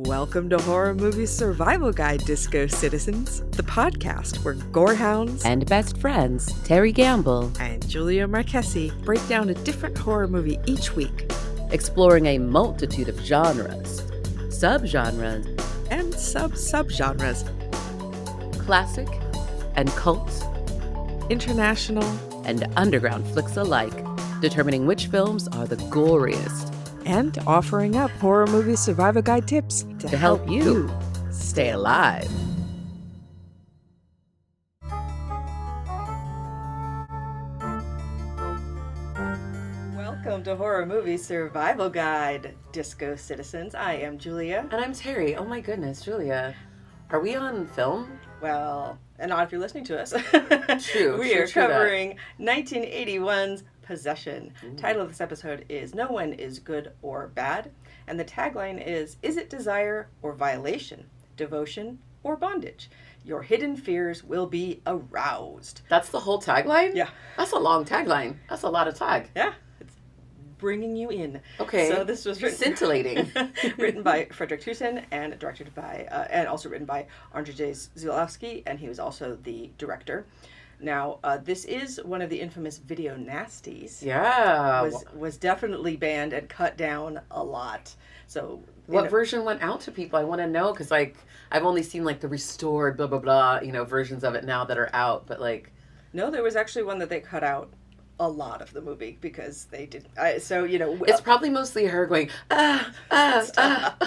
Welcome to Horror Movie Survival Guide, Disco Citizens, the podcast where gorehounds and best friends Terry Gamble and Julia Marchesi break down a different horror movie each week, exploring a multitude of genres, subgenres, and sub-subgenres, classic and cult, international and underground flicks alike, determining which films are the goriest, and offering up Horror Movie Survival Guide tips to help you stay alive. Welcome to Horror Movie Survival Guide, Disco Citizens. I am Julia. And I'm Terry. Oh my goodness, Julia. Are we on film? Well, and not if you're listening to us. We are covering 1981's Possession. Ooh. Title of this episode is No One is Good or Bad, and the tagline is it desire or violation, devotion or bondage? Your hidden fears will be aroused. That's the whole tagline? Yeah. That's a long tagline. That's a lot of tag. Yeah. It's bringing you in. Okay. So this was scintillating. Written by Frederick Tusen and directed by, and also written by Andrzej Zulawski, and he was also the director. Now, this is one of the infamous video nasties. Yeah. Was definitely banned and cut down a lot. So, what version went out to people? I want to know, because I've only seen the restored blah blah blah versions of it now that are out, but no, there was actually one that they cut out a lot of the movie because they did. It's probably mostly her going a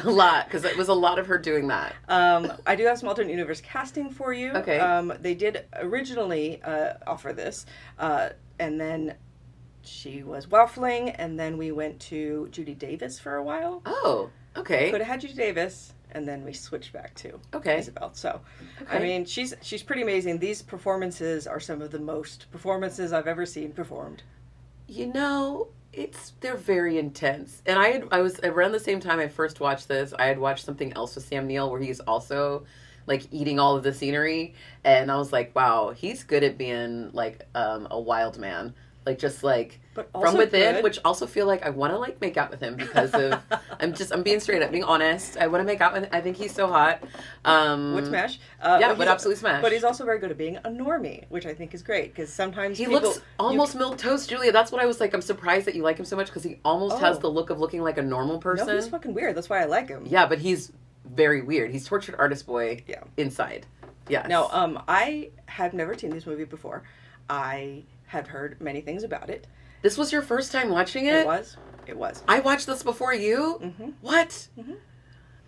lot, because it was a lot of her doing that. I do have some alternate universe casting for you. Okay. They did originally offer this, and then she was waffling, and then we went to Judy Davis for a while. Oh, okay. Could have had Judy Davis, and then we switched back to Isabel. So, okay. I mean, she's pretty amazing. These performances are some of the most performances I've ever seen performed. They're very intense. And I was around the same time I first watched this, I had watched something else with Sam Neill where he's also eating all of the scenery, and I was like, wow, he's good at being a wild man. But from within, good. Which also feel like I want to make out with him because of, I'm being straight up, being honest. I want to make out with him. I think he's so hot. Would smash. Would absolutely smash. But he's also very good at being a normie, which I think is great because sometimes he looks almost milquetoast, Julia. That's what I was like. I'm surprised that you like him so much because he almost has the look of looking like a normal person. No, he's fucking weird. That's why I like him. Yeah, but he's very weird. He's tortured artist boy inside. Yeah. Now, I had never seen this movie before. I had heard many things about it. This was your first time watching it? It was. I watched this before you? Mm-hmm. What?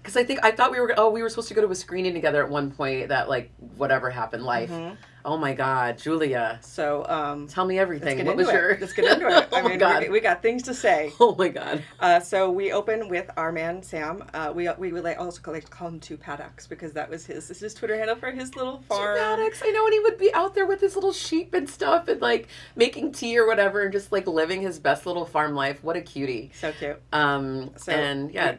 Because I thought we were supposed to go to a screening together at one point that whatever happened, life. Mm-hmm. Oh my God, Julia. So, tell me everything. Let's get into it. Oh my God. We got things to say. Oh my God. So we open with our man, Sam. We would also like to call him Two Paddocks because that was his Twitter handle for his little farm. Two Paddocks. I know, and he would be out there with his little sheep and stuff and making tea or whatever and just living his best little farm life. What a cutie. So cute.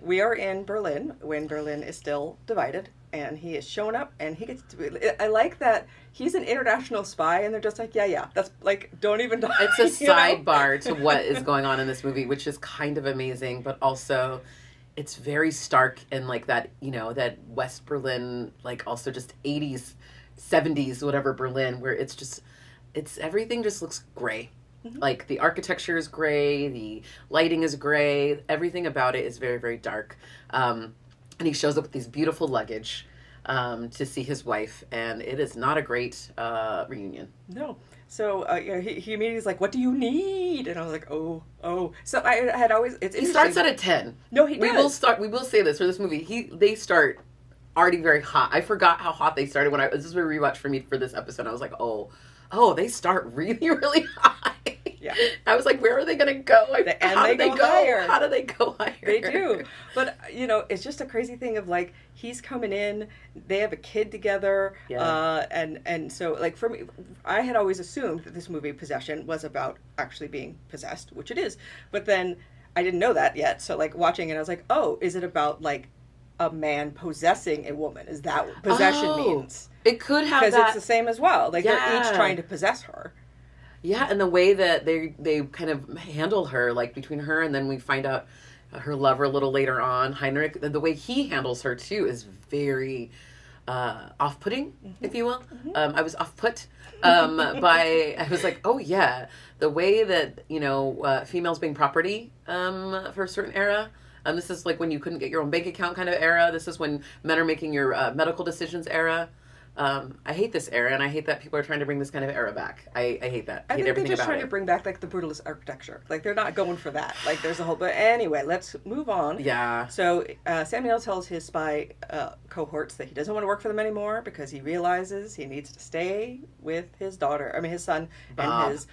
We are in Berlin when Berlin is still divided. And he is showing up, and he gets to. I like that he's an international spy, and they're just yeah. That's don't even talk. It's a sidebar to what is going on in this movie, which is kind of amazing, but also it's very stark and that that West Berlin, also just 80s, 70s, whatever Berlin, where it's everything just looks gray. Mm-hmm. The architecture is gray, the lighting is gray, everything about it is very, very dark. And he shows up with these beautiful luggage to see his wife, and it is not a great reunion. No. So he immediately is like, "What do you need?" And I was like, "Oh." So I had always. He starts at a 10. No, he does. We will say this for this movie. They start already very hot. I forgot how hot they started when this was a rewatch for me for this episode. I was like, oh, they start really, really high. Yeah. I was like, where are they going to go? How do they go higher? How do they go higher? They do. But, it's just a crazy thing of, he's coming in, they have a kid together, and so, for me, I had always assumed that this movie, Possession, was about actually being possessed, which it is. But then I didn't know that yet, so, watching it, I was like, oh, is it about, a man possessing a woman? Is that what possession means? It could have because it's the same as well. They're each trying to possess her. Yeah, and the way that they kind of handle her, between her and then we find out her lover a little later on. Heinrich, the way he handles her too is very off-putting, if you will. I was off-put I was like, oh yeah, the way that, females being property for a certain era. This is like when you couldn't get your own bank account kind of era. This is when men are making your medical decisions era. I hate this era, and I hate that people are trying to bring this kind of era back. I hate that. I think they're just trying to bring back like the brutalist architecture. Like they're not going for that. Like there's a whole. But anyway, let's move on. Yeah. So Samuel tells his spy cohorts that he doesn't want to work for them anymore because he realizes he needs to stay with his daughter. I mean, his son Bob. And his.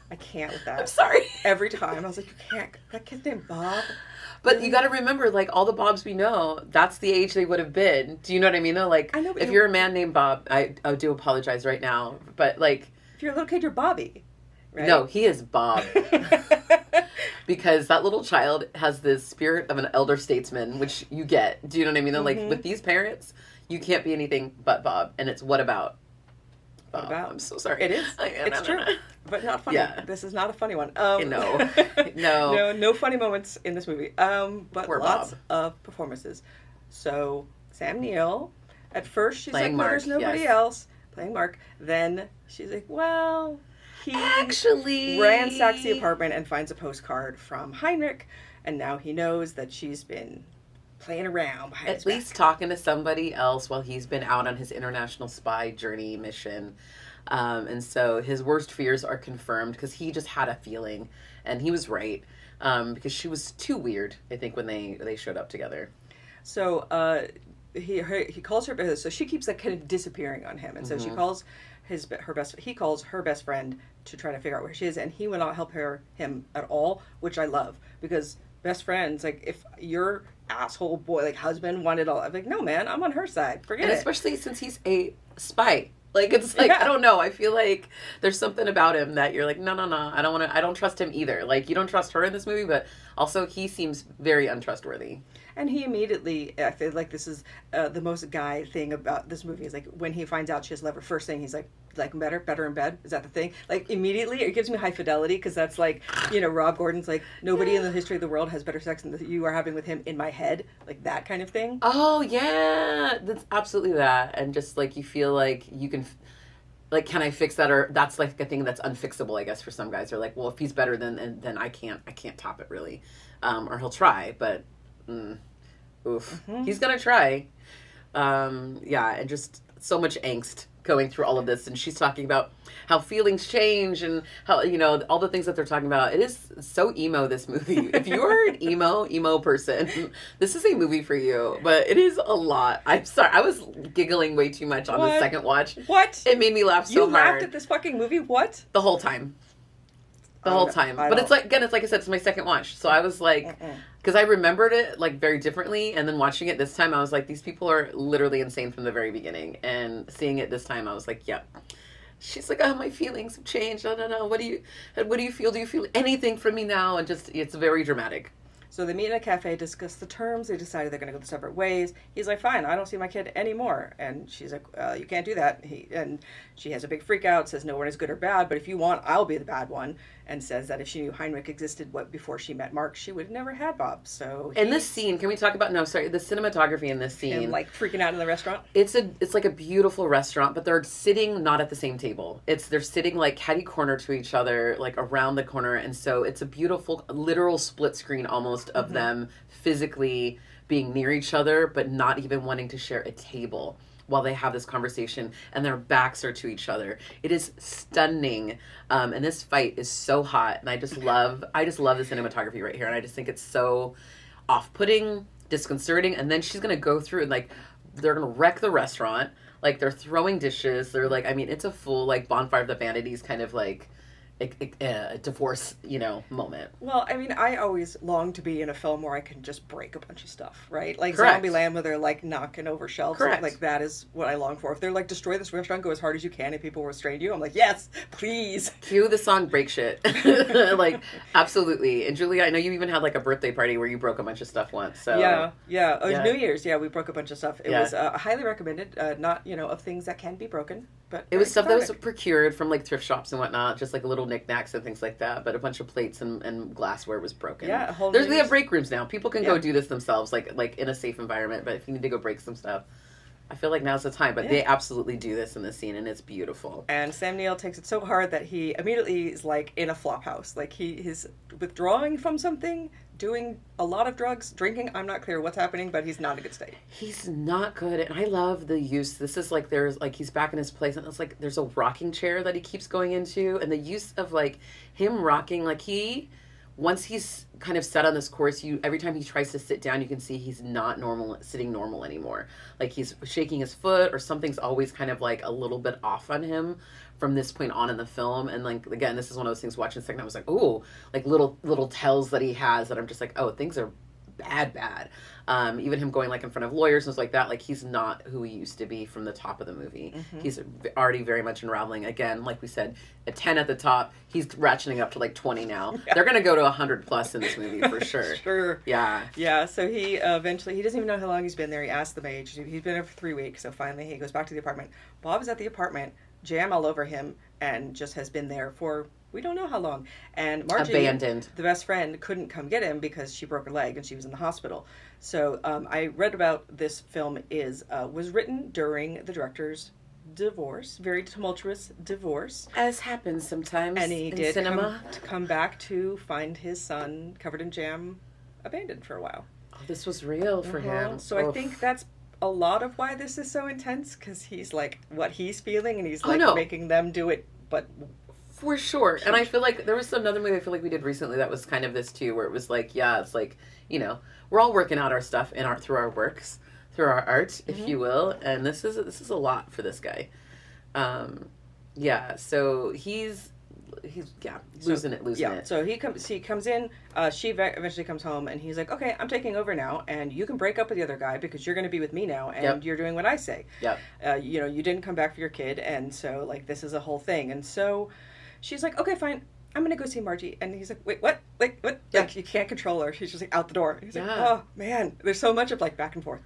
I can't with that. I'm sorry. Every time I was like, you can't. That kid's named Bob. But you got to remember, like, all the Bobs we know, that's the age they would have been. Do you know what I mean, though? Like, I know, if you're a man named Bob, I do apologize right now. But, like... If you're a little kid, you're Bobby, right? No, he is Bob. Because that little child has the spirit of an elder statesman, which you get. Do you know what I mean? Though? Like, with these parents, you can't be anything but Bob. And it's what about? What about? I'm so sorry. It is. It's true. But not funny. Yeah. This is not a funny one. No. No funny moments in this movie. But Poor lots Bob. of performances. So Sam Neill, at first she's Playing like, well, Mark, there's nobody yes. else playing Mark. Then she's like, well, he Actually ransacks the apartment and finds a postcard from Heinrich, and now he knows that she's been playing around behind his at least back. talking to somebody else while he's been out on his international spy journey mission. And so his worst fears are confirmed because he just had a feeling, and he was right, because she was too weird, I think, when they showed up together. So he calls her, so she keeps like kind of disappearing on him, and so she calls he calls her best friend to try to figure out where she is, and he will not help him at all, which I love, because best friends, like, if your asshole boy, like, husband wanted all, I'm like, no man, I'm on her side, forget And it. especially since he's a spy. Like, it's like, I don't know, I feel like there's something about him that you're like, no, I don't trust him either. Like, you don't trust her in this movie, but also he seems very untrustworthy. And he immediately, I feel like this is the most guy thing about this movie, is like, when he finds out she has lover, first thing he's like better in bed, is that the thing? Like, immediately it gives me High Fidelity, because that's like, Rob Gordon's like, nobody in the history of the world has better sex than you are having with him in my head, like that kind of thing. Oh yeah, that's absolutely that. And just like, you feel like you can, like, can I fix that? Or that's like a thing that's unfixable, I guess, for some guys. They're like, well, if he's better then I can't top it, really. Or he'll try, but he's gonna try. Yeah, and just so much angst going through all of this, and she's talking about how feelings change and how, all the things that they're talking about. It is so emo, this movie. If you are an emo person, this is a movie for you, but it is a lot. I'm sorry, I was giggling way too much on the second watch. What? It made me laugh so hard. You laughed at this fucking movie? What? The whole time. The whole time. But it's like, again, it's like I said, it's my second watch. So I was like, because I remembered it like very differently. And then watching it this time, I was like, these people are literally insane from the very beginning. And seeing it this time, I was like, yep. She's like, oh, my feelings have changed. No. What do you feel? Do you feel anything from me now? And just, it's very dramatic. So they meet in a cafe, discuss the terms. They decided they're going to go separate ways. He's like, fine, I don't see my kid anymore. And she's like, you can't do that. And she has a big freak out, says no one is good or bad, but if you want, I'll be the bad one. And says that if she knew Heinrich existed before she met Mark, she would have never had Bob. So in this scene, can we talk about, the cinematography in this scene. Him, like, freaking out in the restaurant? It's like a beautiful restaurant, but they're sitting not at the same table. They're sitting like catty corner to each other, like around the corner. And so it's a beautiful, literal split screen almost of them physically being near each other, but not even wanting to share a table while they have this conversation, and their backs are to each other. It is stunning. And this fight is so hot, and I just love the cinematography right here. And I just think it's so off-putting, disconcerting. And then she's going to go through and, like, they're going to wreck the restaurant. Like, they're throwing dishes. They're like, I mean, it's a full, like, Bonfire of the Vanities kind of, like, a divorce, moment. Well, I mean, I always long to be in a film where I can just break a bunch of stuff, right? Like Correct. Zombieland, where they're like knocking over shelves. Correct. Like, that is what I long for. If they're like, destroy this restaurant, go as hard as you can, and people restrain you, I'm like, yes, please. Cue the song Break Shit. Like, absolutely. And Julia, I know you even had like a birthday party where you broke a bunch of stuff once. So Yeah. It was Yeah. New Year's. Yeah, we broke a bunch of stuff. It was highly recommended. Not, of things that can be broken. But it was stuff that was exotic. procured from like thrift shops and whatnot, just like little knickknacks and things like that. But a bunch of plates and glassware was broken. Yeah, a whole They have break rooms now. People can go Yeah. do this themselves, like in a safe environment. But if you need to go break some stuff, I feel like now's the time. But Yeah. they absolutely do this in this scene, and it's beautiful. And Sam Neill takes it so hard that he immediately is like in a flop house. Like he's withdrawing from something, doing a lot of drugs, drinking. I'm not clear what's happening, but he's not in a good state. He's not good, and I love the use. This is like there's like he's back in his place, and it's like there's a rocking chair that he keeps going into, and the use of like him rocking, like once he's kind of set on this course, every time he tries to sit down, you can see he's not sitting normal anymore. Like he's shaking his foot, or something's always kind of like a little bit off on him from this point on in the film. And like again, this is one of those things watching the second, I was like, oh, like little tells that he has that I'm just like, oh, things are bad. Even him going like in front of lawyers and stuff like that, like he's not who he used to be from the top of the movie. Mm-hmm. He's already very much unraveling. Again, like we said, a 10 at the top, he's ratcheting up to like 20 now. Yeah. They're gonna go to 100 plus in this movie for sure. Sure. Yeah. So he eventually, he doesn't even know how long he's been there. He asked the maid. He's been there for 3 weeks. So finally he goes back to the apartment. Bob is at the apartment, jam all over him, and just has been there for we don't know how long. And Margie, abandoned, the best friend, couldn't come get him because she broke her leg and she was in the hospital. So I read about this film was written during the director's divorce, very tumultuous divorce, as happens sometimes. And he did cinema come back to find his son covered in jam, abandoned for a while. Oh, this was real for him. So I think that's a lot of why this is so intense, because he's like what he's feeling, and he's like making them do it, but. For sure. And I feel like there was another movie I feel like we did recently that was kind of this too, where it was like, yeah, it's like, you know, we're all working out our stuff through our works, through our art, if you will. And this is a lot for this guy. So he's losing it. So he comes in, she eventually comes home, and he's like, okay, I'm taking over now, and you can break up with the other guy because you're going to be with me now, and you're doing what I say. You didn't come back for your kid, and so like this is a whole thing. And so she's like, okay, fine, I'm going to go see Margie. And he's like, wait, what? Like, what? Yeah. Like, you can't control her. She's just like out the door. He's like, oh, man. There's so much of like back and forth.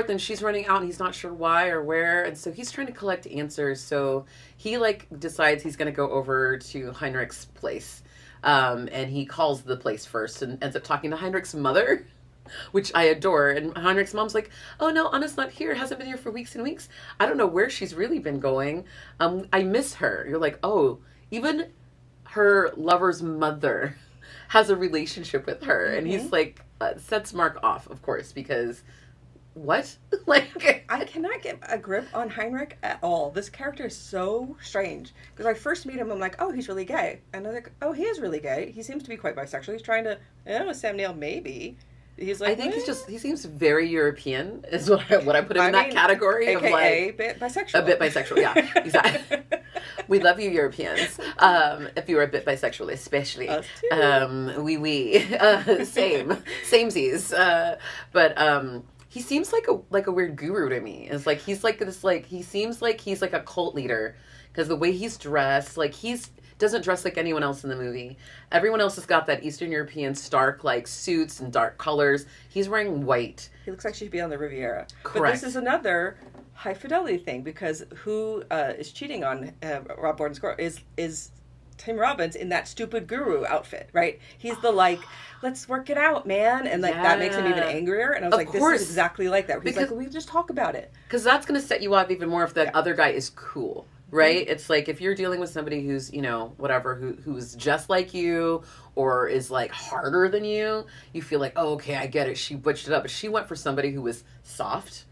And she's running out, and he's not sure why or where. And so he's trying to collect answers. So he like decides he's going to go over to Heinrich's place. And he calls the place first and ends up talking to Heinrich's mother, which I adore. And Heinrich's mom's like, oh no, Anna's not here. Hasn't been here for weeks and weeks. I don't know where she's really been going. I miss her. You're like, oh, even her lover's mother has a relationship with her. And he's like, sets Mark off, of course, because what? Like, I cannot get a grip on Heinrich at all. This character is so strange. Because I first meet him, I'm like, oh, he's really gay. And I'm like, oh, he is really gay. He seems to be quite bisexual. He's trying to, with Sam Neill, maybe. He's like, I think he seems very European, is what I put him in that category. AKA of like, a bit bisexual. A bit bisexual, yeah. Exactly. We love you, Europeans. If you're a bit bisexual, especially. Us too. Oui. Samesies. But he seems like a weird guru to me. It's like he's like this, like he seems like he's like a cult leader, because the way he's dressed, like doesn't dress like anyone else in the movie. Everyone else has got that Eastern European stark like suits and dark colors. He's wearing white. He looks like she should be on the Riviera. Correct. But this is another high fidelity thing, because who is cheating on Rob Borden's girl is Tim Robbins in that stupid guru outfit, right? He's the like, let's work it out, man, and like that makes him even angrier. And I was this is exactly like that. He's like, we just talk about it, because that's going to set you off even more if that other guy is cool. Right? It's like if you're dealing with somebody who's, whatever, who's just like you or is like harder than you feel like, oh, okay, I get it. She butched it up. But she went for somebody who was soft,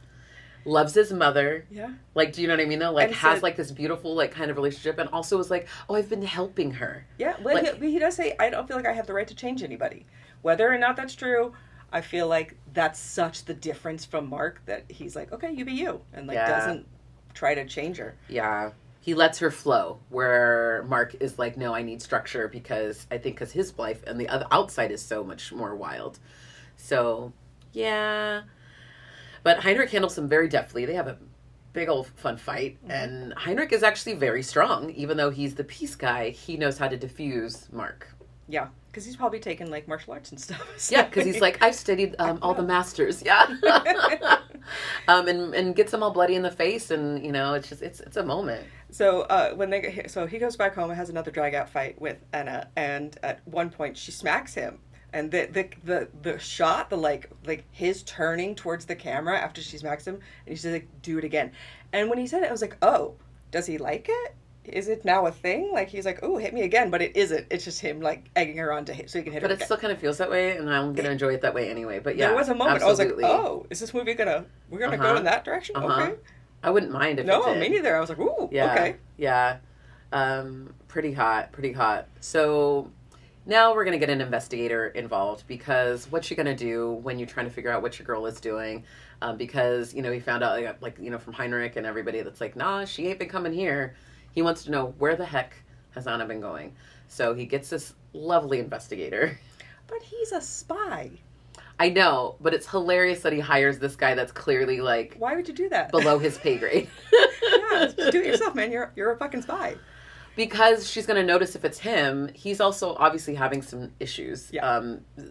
loves his mother. Yeah. Like, do you know what I mean? Though? Like, has like this beautiful, like, kind of relationship, and also was like, oh, I've been helping her. Yeah. Well, like, he does say, I don't feel like I have the right to change anybody. Whether or not that's true, I feel like that's such the difference from Mark that he's like, okay, you be you. And like doesn't try to change her. Yeah. He lets her flow, where Mark is like, no, I need structure, because his life and the other outside is so much more wild. So, yeah. But Heinrich handles him very deftly. They have a big old fun fight. Mm-hmm. And Heinrich is actually very strong. Even though he's the peace guy, he knows how to diffuse Mark. Yeah, because he's probably taken like martial arts and stuff. So. Yeah, because he's like, I've studied all the masters. Yeah. and gets him all bloody in the face, and it's just it's a moment. So so he goes back home and has another drag out fight with Anna, and at one point she smacks him, and the shot, like his turning towards the camera after she smacks him, and he says like, do it again, and when he said it, I was like, oh, does he like it? Is it now a thing? Like, he's like, oh, hit me again, but it isn't. It's just him like egging her on to hit so he can hit her. But it still kind of feels that way, and I'm gonna enjoy it that way anyway. But yeah, there was a moment absolutely. I was like, oh, is this movie we're gonna go in that direction? Okay. I wouldn't mind if it No, did. me neither. I was like, ooh, yeah, okay. Yeah. Pretty hot. So now we're going to get an investigator involved, because what's she going to do when you're trying to figure out what your girl is doing? Because, we found out, from Heinrich and everybody that's like, nah, she ain't been coming here. He wants to know, where the heck has Anna been going? So he gets this lovely investigator. But he's a spy. I know, but it's hilarious that he hires this guy that's clearly like, why would you do that? Below his pay grade. Yeah, just do it yourself, man. You're a fucking spy. Because she's going to notice if it's him. He's also obviously having some issues,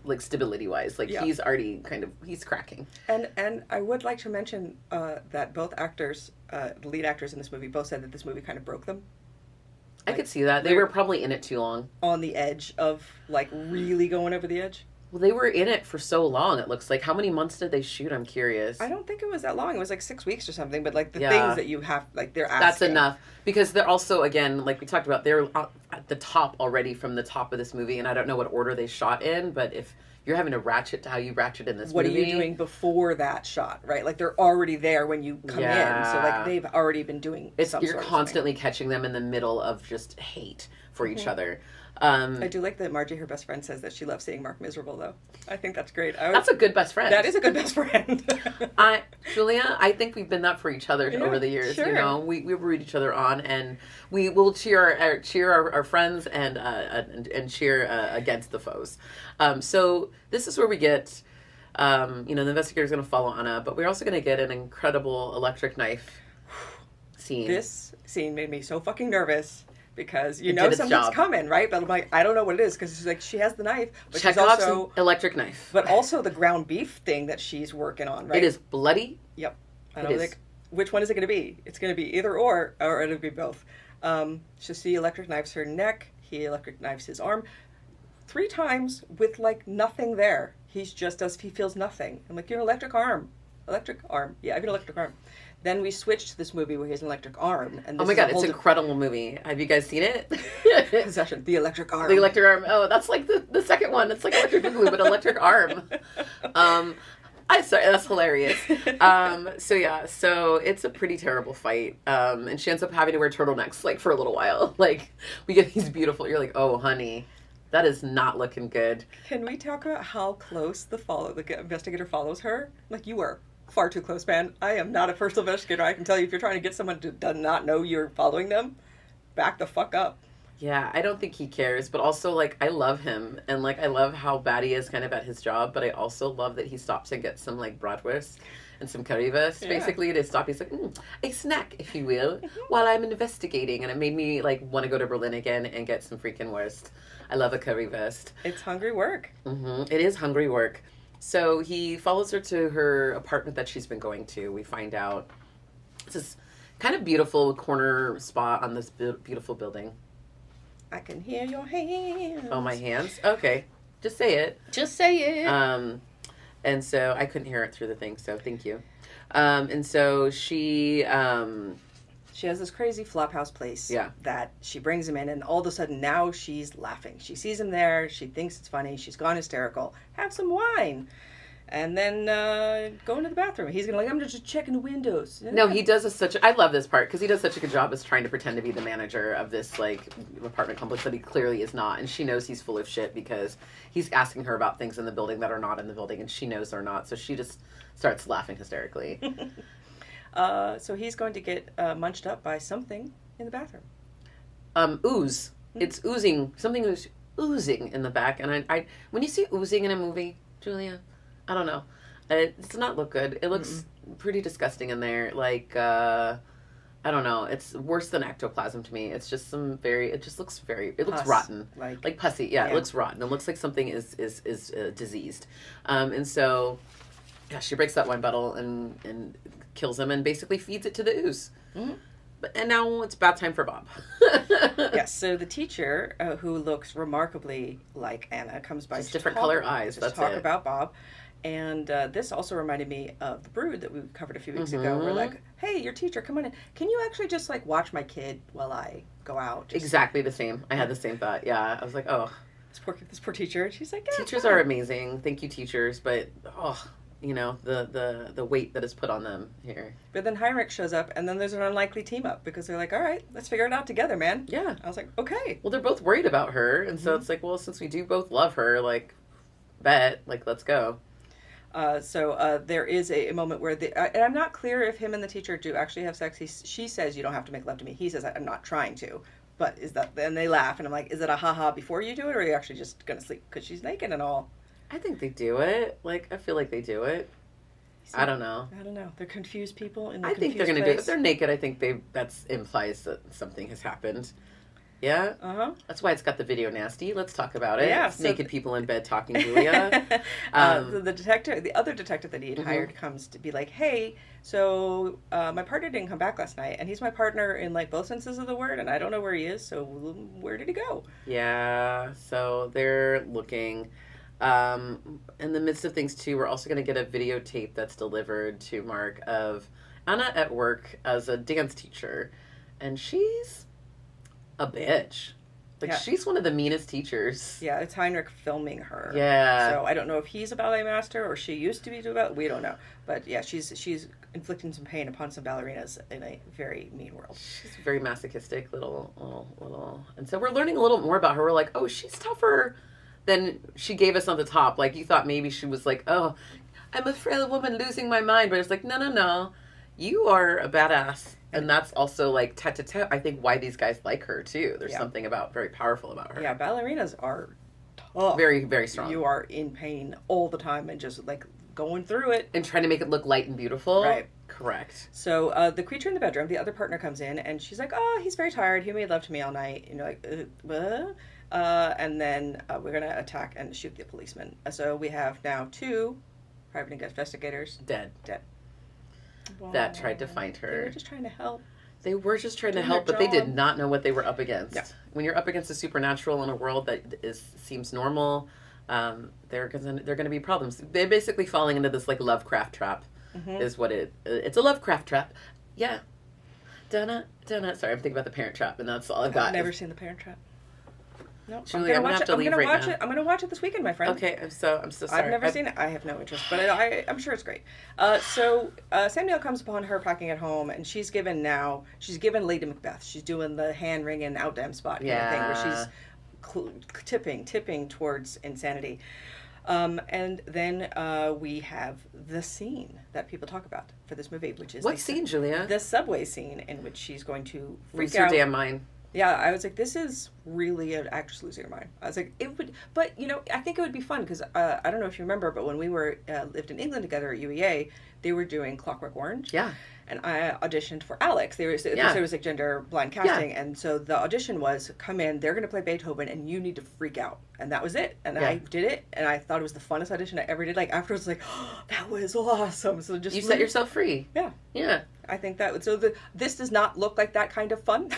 like stability wise. Like he's already he's cracking. And I would like to mention that both actors, the lead actors in this movie, both said that this movie kind of broke them. I could see that. They were probably in it too long. On the edge of like really going over the edge. Well, they were in it for so long, it looks like. How many months did they shoot? I'm curious. I don't think it was that long. It was like 6 weeks or something. But like the things that you have, like they're asking. That's enough. Because they're also, again, like we talked about, they're at the top already from the top of this movie. And I don't know what order they shot in. But if you're having to ratchet to how you ratchet in this movie. What are you doing before that shot, right? Like they're already there when you come in. So like they've already been doing You're constantly catching them in the middle of just hate for each other. I do like that Margie, her best friend, says that she loves seeing Mark miserable, though. I think that's great. That's a good best friend. That is a good best friend. Julia, I think we've been that for each other over the years. Sure. We root each other on, and we will cheer our friends and cheer against the foes. So this is where we get, the investigator's going to follow Anna, but we're also going to get an incredible electric knife scene. This scene made me so fucking nervous. Because something's coming, right? But I'm like, I don't know what it is, because like she has the knife, but she's also electric knife, but also the ground beef thing that she's working on, right? It is bloody. Yep. And I was like, which one is it going to be? It's going to be either or it'll be both. So she electric knives her neck. He electric knives his arm 3 times with like nothing there. He feels nothing. I'm like, you're an electric arm. Electric arm. Yeah, I have an electric arm. Then we switched to this movie where he has an electric arm. And oh my god, it's an incredible movie. Have you guys seen it? Possession. The electric arm. The electric arm. Oh, that's like the second one. It's like electric boogaloo, but electric arm. I'm sorry, that's hilarious. So it's a pretty terrible fight. And she ends up having to wear turtlenecks like for a little while. Like we get these beautiful. You're like, oh honey, that is not looking good. Can we talk about how close the investigator follows her? Like you were. Far too close, man. I am not a first investigator. I can tell you if you're trying to get someone to does not know you're following them, back the fuck up. Yeah, I don't think he cares, but also, like, I love him, and, like, I love how bad he is kind of at his job, but I also love that he stops and gets some, like, bratwurst and some currywurst, basically, to stop. He's like, a snack, if you will, while I'm investigating, and it made me, like, want to go to Berlin again and get some freaking wurst. I love a currywurst. It's hungry work. Mm-hmm. It is hungry work. So he follows her to her apartment that she's been going to. We find out it's this kind of beautiful corner spot on this beautiful building. I can hear your hands. Oh, my hands? Okay. Just say it. Just say it. And so I couldn't hear it through the thing, so thank you. And so she has this crazy flophouse place that she brings him in, and all of a sudden now she's laughing. She sees him there. She thinks it's funny. She's gone hysterical. Have some wine. And then go into the bathroom. He's going to I'm just checking the windows. No, he does I love this part because he does such a good job as trying to pretend to be the manager of this like apartment complex that he clearly is not. And she knows he's full of shit because he's asking her about things in the building that are not in the building, and she knows they're not. So she just starts laughing hysterically. So he's going to get munched up by something in the bathroom. Ooze. It's oozing. Something is oozing in the back. And I when you see oozing in a movie, Julia, I don't know. It does not look good. It looks pretty disgusting in there. Like, I don't know. It's worse than ectoplasm to me. It's just it looks rotten. Like pussy. Yeah, it looks rotten. It looks like something is diseased. And so, yeah, she breaks that wine bottle and kills him and basically feeds it to the ooze. Mm-hmm. And now it's bath time for Bob. Yes, so the teacher, who looks remarkably like Anna, comes by just different color eyes. That's talk about Bob. And this also reminded me of The Brood that we covered a few weeks ago. We're like, hey, your teacher, come on in. Can you actually just like watch my kid while I go out? Exactly the same. I had the same thought. Yeah, I was like, oh, this poor teacher. And she's like, yeah, teachers are amazing. Thank you, teachers. But you know, the weight that is put on them here. But then Heinrich shows up, and then there's an unlikely team up because they're like, all right, let's figure it out together, man. Yeah. I was like, okay. Well, they're both worried about her, and so it's like, well, since we do both love her, like, let's go. So there is a moment where and I'm not clear if him and the teacher do actually have sex. She says, you don't have to make love to me. He says, I'm not trying to. But then they laugh, and I'm like, is it a haha before you do it, or are you actually just going to sleep because she's naked and all? I think they do it. Like, I feel like they do it. I don't know. They're confused people in the I think they're going to do it. If they're naked, I think that implies that something has happened. Yeah? Uh-huh. That's why it's got the video nasty. Let's talk about it. Yeah. Naked people in bed talking Julia. The other detective that he had hired comes to be like, hey, so my partner didn't come back last night, and he's my partner in like both senses of the word, and I don't know where he is, so where did he go? Yeah, so they're looking. In the midst of things too, we're also going to get a videotape that's delivered to Mark of Anna at work as a dance teacher, and she's a bitch. Like, she's one of the meanest teachers. Yeah, it's Heinrich filming her. Yeah. So I don't know if he's a ballet master or she used to be a ballet. We don't know. But yeah, she's inflicting some pain upon some ballerinas in a very mean world. She's very masochistic, little. And so we're learning a little more about her. We're like, oh, she's tougher than she gave us on the top. Like, you thought maybe she was like, oh, I'm a frail woman losing my mind. But it's like, no. You are a badass. And that's also, like, tete-a-tete, I think, why these guys like her, too. There's something very powerful about her. Yeah, ballerinas are tough. Very, very strong. You are in pain all the time and just, like, going through it. And trying to make it look light and beautiful. Right. Correct. So the creature in the bedroom, the other partner comes in, and she's like, oh, he's very tired. He made love to me all night. And you're like, what? And then we're going to attack and shoot the policeman. So we have now 2 private investigators. Dead. Wow. That tried to find her. They were just trying to help. They were just trying to help, but they did not know what they were up against. Yeah. When you're up against the supernatural in a world that seems normal, there are going to be problems. They're basically falling into this like Lovecraft trap, is what it's a Lovecraft trap. Yeah. Sorry, I'm thinking about the Parent Trap, and that's all I've got. I've never seen the Parent Trap. No, Julie, I'm gonna have to leave right now. I'm gonna watch it this weekend, my friend. Okay, I'm so sorry. I've never seen it. I have no interest, but I'm sure it's great. So Samuel comes upon her packing at home, and she's given Lady Macbeth. She's doing the hand wringing out damn spot kind of thing, where she's tipping towards insanity. And then we have the scene that people talk about for this movie, which is what scene, Julia? The subway scene in which she's going to freak out. Lose your damn mind. Yeah, I was like, this is really an actress losing her mind. I was like, it would, but I think it would be fun because I don't know if you remember, but when we lived in England together at UEA, they were doing Clockwork Orange. Yeah. And I auditioned for Alex. There was like gender blind casting, and so the audition was come in. They're going to play Beethoven, and you need to freak out, and that was it. And I did it, and I thought it was the funnest audition I ever did. Like afterwards, like that was awesome. So just you set yourself free. Yeah. I think that this does not look like that kind of fun.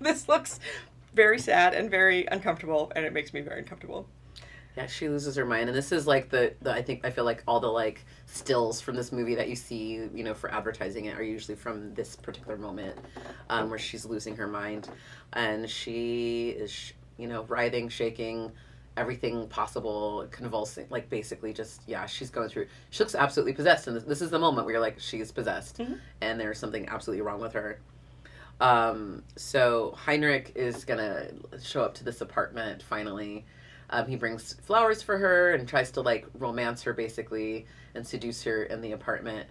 This looks very sad and very uncomfortable, and it makes me very uncomfortable. Yeah, she loses her mind, and this is like I feel like all the like stills from this movie that you see, for advertising it are usually from this particular moment, where she's losing her mind, and she is, writhing, shaking, everything possible, convulsing, like basically just she's going through. She looks absolutely possessed, and this is the moment where you're like, she's possessed, and there's something absolutely wrong with her. So Heinrich is gonna show up to this apartment finally. He brings flowers for her and tries to like romance her basically and seduce her in the apartment.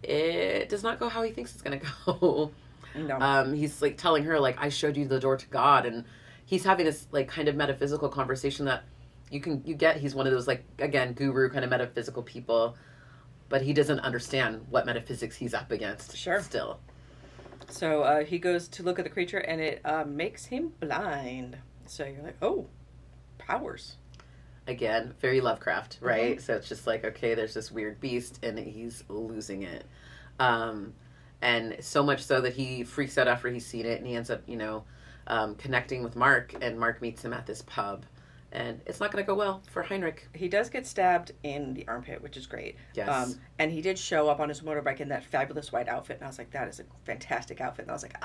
It does not go how he thinks it's gonna go. No. He's like telling her like, I showed you the door to God, and he's having this like kind of metaphysical conversation that you get. He's one of those like, again, guru kind of metaphysical people, but he doesn't understand what metaphysics he's up against. Sure. Still. So he goes to look at the creature, and it makes him blind. So you're like, oh. Powers. again, very Lovecraft, right? So it's just like, okay, there's this weird beast and he's losing it. And so much so that he freaks out after he's seen it, and he ends up, connecting with Mark, and Mark meets him at this pub. And it's not going to go well for Heinrich. He does get stabbed in the armpit, which is great. Yes. And he did show up on his motorbike in that fabulous white outfit, and I was like, that is a fantastic outfit. And I was like,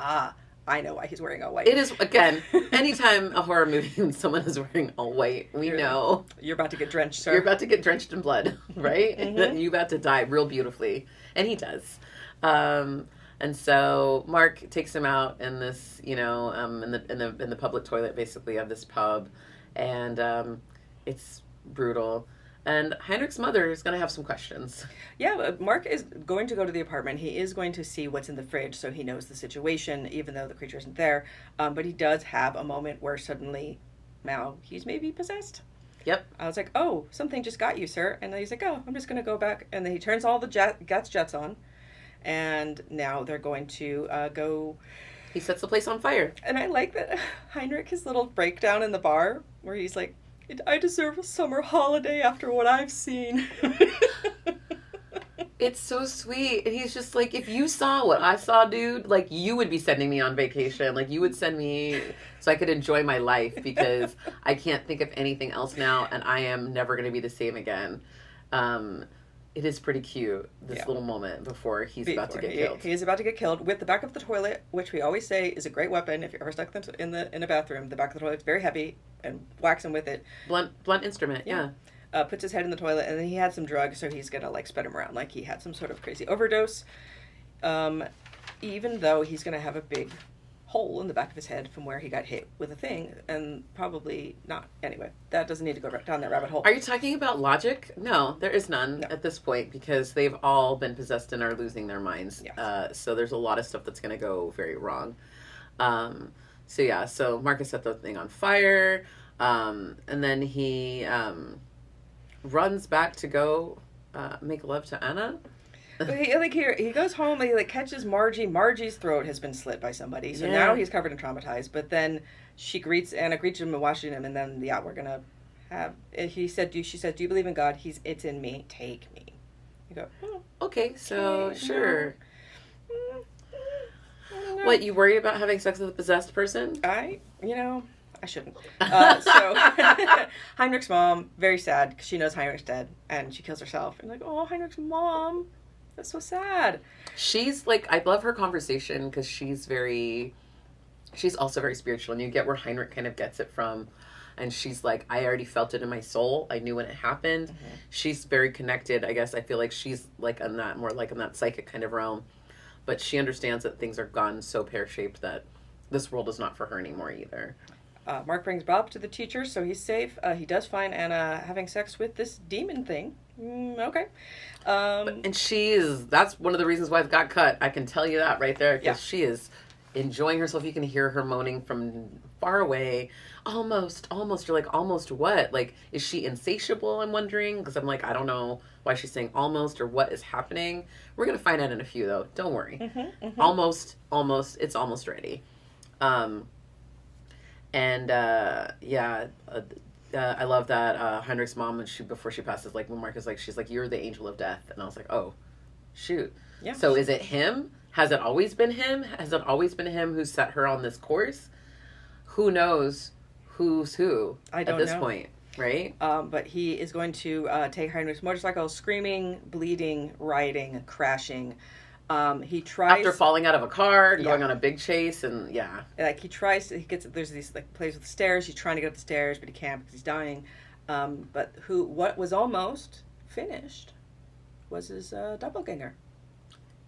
I know why he's wearing all white. It is, again, anytime a horror movie and someone is wearing all white, we know. You're about to get drenched, sir. You're about to get drenched in blood, right? You're about to die real beautifully. And he does. And so Mark takes him out in this, in the public toilet, basically, of this pub. And it's brutal. And Heinrich's mother is going to have some questions. Yeah, Mark is going to go to the apartment. He is going to see what's in the fridge so he knows the situation, even though the creature isn't there. But he does have a moment where suddenly, now he's maybe possessed. Yep. I was like, oh, something just got you, sir. And then he's like, oh, I'm just going to go back. And then he turns all the jets on. And now they're going to go... He sets the place on fire. And I like that Heinrich, his little breakdown in the bar, where he's like, I deserve a summer holiday after what I've seen. It's so sweet. And he's just like, if you saw what I saw, dude, like, you would be sending me on vacation. Like, you would send me so I could enjoy my life, because I can't think of anything else now, and I am never going to be the same again. It is pretty cute, this little moment before he's about to get killed. He is about to get killed with the back of the toilet, which we always say is a great weapon. If you're ever stuck in a bathroom, the back of the toilet is very heavy, and whacks him with it. Blunt instrument, yeah. Puts his head in the toilet, and then he had some drugs, so he's gonna spread him around like he had some sort of crazy overdose. Even though he's gonna have a big hole in the back of his head from where he got hit with a thing, and probably not. Anyway, that doesn't need to go down that rabbit hole. Are you talking about logic? No, there is none at this point, because they've all been possessed and are losing their minds. Yes. So there's a lot of stuff that's going to go very wrong. So Marcus set the thing on fire, and then he runs back to go make love to Anna. He goes home and he catches Margie. Margie's throat has been slit by somebody, so now he's covered and traumatized. But then Anna greets him and washes him, and then we're gonna have. She said, "Do you believe in God?" It's in me. Take me. You go. Oh, okay, so sure. What, you worried about having sex with a possessed person? I shouldn't. So Heinrich's mom, very sad because she knows Heinrich's dead, and she kills herself. And oh, Heinrich's mom. That's so sad. She's like, I love her conversation because she's also very spiritual, and you get where Heinrich kind of gets it from. And she's like, I already felt it in my soul. I knew when it happened. Mm-hmm. She's very connected. I guess I feel like she's like in that psychic kind of realm. But she understands that things are gone so pear-shaped that this world is not for her anymore either. Mark brings Bob to the teacher, so he's safe. He does find Anna having sex with this demon thing. Okay. And that's one of the reasons why it got cut. I can tell you that right there, because she is enjoying herself. You can hear her moaning from far away. Almost. You're like, almost what? Like, is she insatiable? I'm wondering, because I'm like, I don't know why she's saying almost or what is happening. We're going to find out in a few, though. Don't worry. Mm-hmm. Almost. It's almost ready. I love that Heinrich's mom, before she passes, when Mark is she's like, you're the angel of death. And I was like, oh, shoot. Yeah. So is it him? Has it always been him? Has it always been him who set her on this course? Who knows who's who at this point, right? But he is going to take Heinrich's motorcycle, screaming, bleeding, riding, crashing. He tries after falling out of a car, going on a big chase, and there's these plays with the stairs. He's trying to get up the stairs, but he can't because he's dying. But what was almost finished was his doppelganger.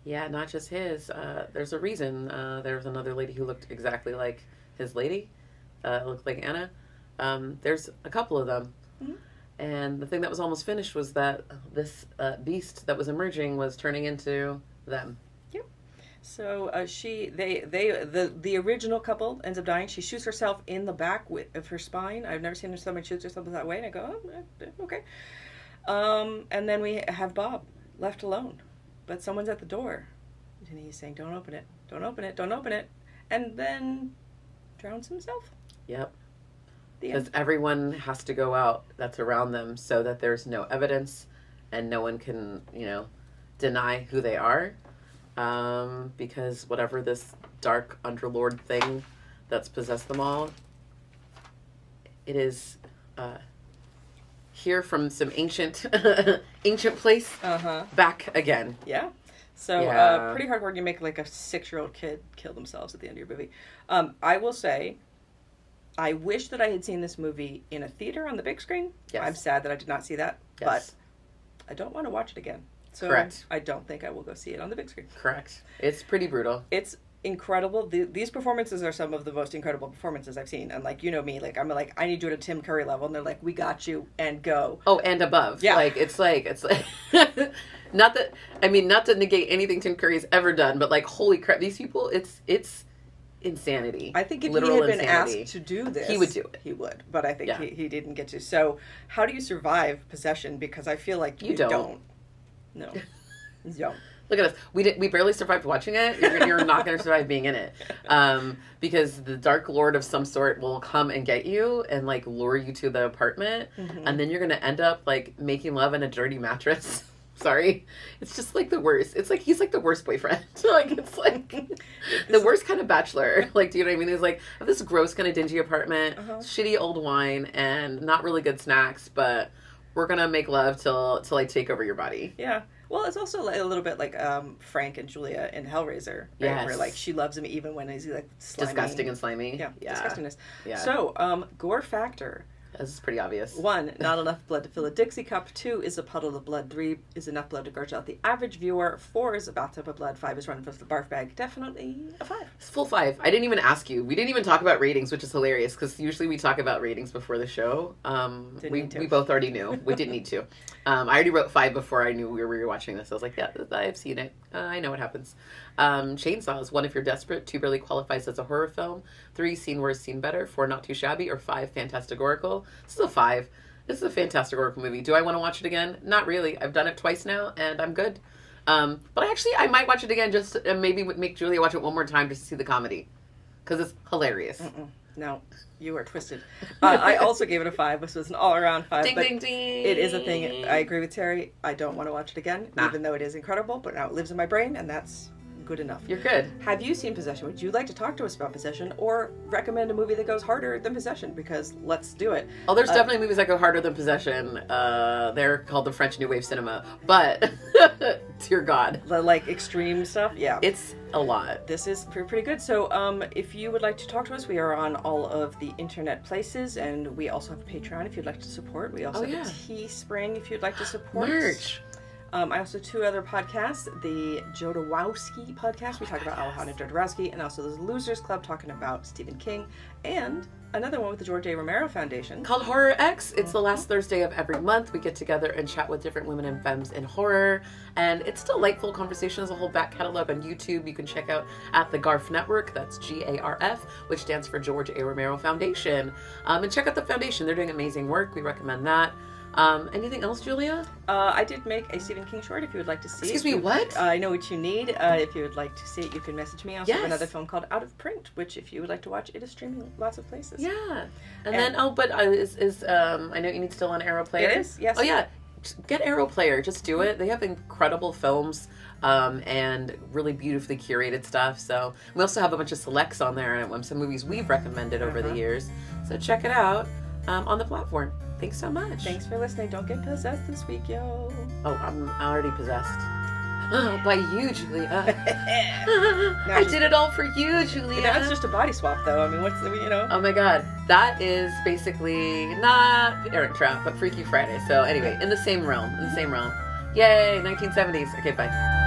Yeah, not just his. There's a reason. There was another lady who looked exactly like his lady. Looked like Anna. There's a couple of them. Mm-hmm. And the thing that was almost finished was that this beast that was emerging was turning into them. Yep. So the original couple ends up dying. She shoots herself in the back of her spine. I've never seen someone shoot herself that way, and I go, oh, okay. And then we have Bob left alone, but someone's at the door, and he's saying, "Don't open it! Don't open it! Don't open it!" And then drowns himself. Yep. Because everyone has to go out that's around them so that there's no evidence and no one can, deny who they are. Because whatever this dark underlord thing that's possessed them all, it is here from some ancient place back again. Yeah. So pretty hardcore. You make like a 6-year-old kid kill themselves at the end of your movie. I will say, I wish that I had seen this movie in a theater on the big screen. Yes. I'm sad that I did not see that, but I don't want to watch it again. So correct. I don't think I will go see it on the big screen. Correct. It's pretty brutal. It's incredible. These performances are some of the most incredible performances I've seen. And like, me, like, I'm like, I need you at a Tim Curry level. And they're like, we got you, and go. Oh, and above. Yeah. It's like not to negate anything Tim Curry's ever done, but like, holy crap, these people, it's insanity. I think if he had been asked to do this, he would do it. He would, but I think he didn't get to. So how do you survive possession? Because I feel like you don't. No, you don't. Look at us. We barely survived watching it. You're not going to survive being in it, because the Dark Lord of some sort will come and get you and like lure you to the apartment, and then you're going to end up like making love in a dirty mattress. Sorry, it's just like the worst. It's like he's like the worst boyfriend. Like it's like the worst kind of bachelor. Like, do you know what I mean? He's like, I have this gross kind of dingy apartment, shitty old wine, and not really good snacks, but we're gonna make love till I take over your body. Yeah. Well, it's also like a little bit like Frank and Julia in Hellraiser, right? Yes. Where like she loves him even when he's like slimy. Disgusting and slimy. Yeah. Disgustingness. Yeah. So, gore factor. This is pretty obvious. 1, not enough blood to fill a Dixie cup. 2 is a puddle of blood. 3 is enough blood to gorge out the average viewer. 4 is a bathtub of blood. 5 is running for the barf bag. Definitely a 5. It's full 5. I didn't even ask you. We didn't even talk about ratings, which is hilarious because usually we talk about ratings before the show. We both already knew. We didn't need to. I already wrote 5 before I knew we were watching this. I was like, yeah, I've seen it. I know what happens. Chainsaws. 1, if you're desperate. 2, barely qualifies as a horror film. 3, seen worse, seen better. 4, not too shabby. Or 5, fantasticorical. This is a 5. This is a fantasticorical movie. Do I want to watch it again? Not really. I've done it twice now, and I'm good. But I might watch it again just maybe make Julia watch it one more time just to see the comedy. Because it's hilarious. No, you are twisted. I also gave it a 5. This was an all-around 5. Ding, ding, ding. It is a thing. I agree with Terry. I don't want to watch it again, even though it is incredible. But now it lives in my brain, and that's good enough. You're good. Have you seen Possession? Would you like to talk to us about Possession or recommend a movie that goes harder than Possession? Because let's do it. Oh, there's definitely movies that go harder than Possession. They're called the French New Wave cinema. But, dear God. The, like, extreme stuff? Yeah. It's a lot. This is pretty good. So, if you would like to talk to us, we are on all of the internet places, and we also have Patreon if you'd like to support. We also have a Teespring if you'd like to support. Merch. I also 2 other podcasts, the Jodorowsky podcast, we talk about Alejandro Jodorowsky, and also the Losers Club talking about Stephen King, and another one with the George A. Romero Foundation. Called Horror X. It's the last Thursday of every month. We get together and chat with different women and femmes in horror, and it's delightful conversation. There's a whole back catalog on YouTube you can check out at the GARF Network. That's GARF, which stands for George A. Romero Foundation. And check out the foundation. They're doing amazing work. We recommend that. Anything else, Julia? I did make a Stephen King short if you would like to see it. Excuse me, what? I know what you need. If you would like to see it, you can message me. I also have another film called Out of Print, which if you would like to watch, it is streaming lots of places. Yeah. And then, I know you need still on Arrow Player. It is, yes. Oh, yeah. Get Arrow Player. Just do it. They have incredible films and really beautifully curated stuff. So we also have a bunch of selects on there and some movies we've recommended over the years. So check it out on the platform. Thanks so much. Thanks for listening. Don't get possessed this week, yo. Oh, I'm already possessed. By you, Julia. I did it all for you, Julia. That's just a body swap, though. I mean, what's the, Oh my God. That is basically not Parent Trap, but Freaky Friday. So anyway, in the same realm. Yay, 1970s. Okay, bye.